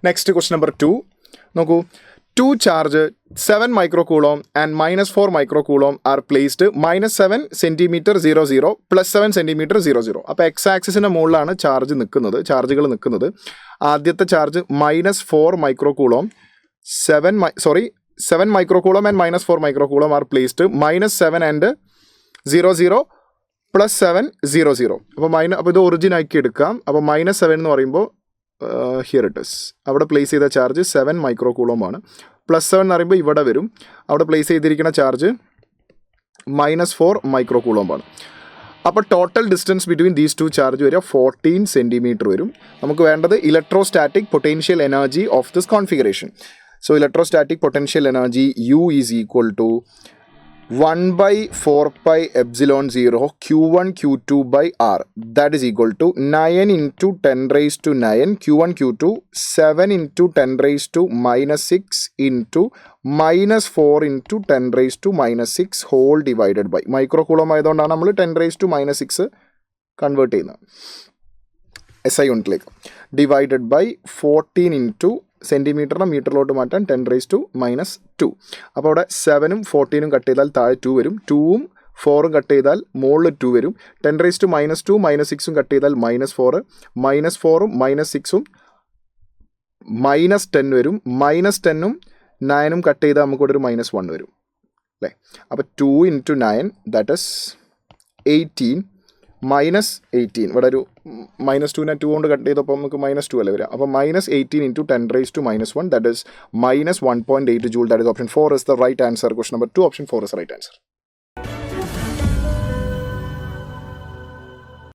Next question number 2 നോക്കൂ. 2 charge 7 microcoulomb and -4 microcoulomb are placed -7 cm 00 +7 cm 00. അപ്പോൾ X ആക്സിസിൻ്റെ മുകളിലാണ് ചാർജുകൾ നിൽക്കുന്നത്. ആദ്യത്തെ charge -4 microcoulomb 7 microcoulomb and -4 microcoulomb are placed -7 and 00 +7 00. അപ്പോൾ ഇത് ഒറിജിൻ ആക്കി എടുക്കാം. അപ്പോൾ -7 എന്ന് പറയുമ്പോൾ ഹിയർ ഇറ്റ് ഇസ്, അവിടെ പ്ലേസ് ചെയ്ത ചാർജ് 7 microcoulomb ആണ്. +7 എന്ന് പറയുമ്പോൾ ഇവിടെ വരും, അവിടെ പ്ലേസ് ചെയ്തിരിക്കുന്ന ചാർജ് -4 microcoulomb ആണ്. അപ്പോൾ total distance between these 2 charge വരിക 14 cm വരും. നമുക്ക് വേണ്ടത് electrostatic potential energy of this configuration. So electrostatic potential energy U is equal to 1/4πε0 Q1 Q2 by R. That is equal to 9 into 10 raised to 9 Q1 Q2 7 into 10 raised to -6 into -4 into 10 raised to -6 whole divided by മൈക്രോകൂളം ആയതുകൊണ്ടാണ് നമ്മൾ 10 raised to -6 convert ചെയ്യുന്നത് SI യൂണിറ്റിലേക്ക്. Divided by 14 into സെൻറ്റിമീറ്ററിനെ മീറ്ററിലോട്ട് മാറ്റാൻ 10 raised to -2. അപ്പോൾ അവിടെ 7ഉം 14ഉം cut ചെയ്താൽ താഴെ 2 വരും. 2ഉം 4ഉം കട്ട് ചെയ്താൽ മുകളിൽ 2 വരും. 10 raised to -2 -6ഉം കട്ട് ചെയ്താൽ -4, -4ഉം -6ഉം -10 വരും. -10ഉം 9ഉം കട്ട് ചെയ്താൽ നമുക്കിവിടെ ഒരു -1 വരും അല്ലേ. അപ്പോൾ 2 into 9 ദാറ്റ് ഇസ് 18 -18. ഇവിടെ ഒരു -2നെ 2 കൊണ്ട് കട്ട് ചെയ്തപ്പോൾ നമുക്ക് -2 അല്ലേ വരിക. അപ്പോൾ -18 into 10 raised to -1 that is -1.8 joule. That is option 4 is the right answer. Question number 2, option 4 is the right answer.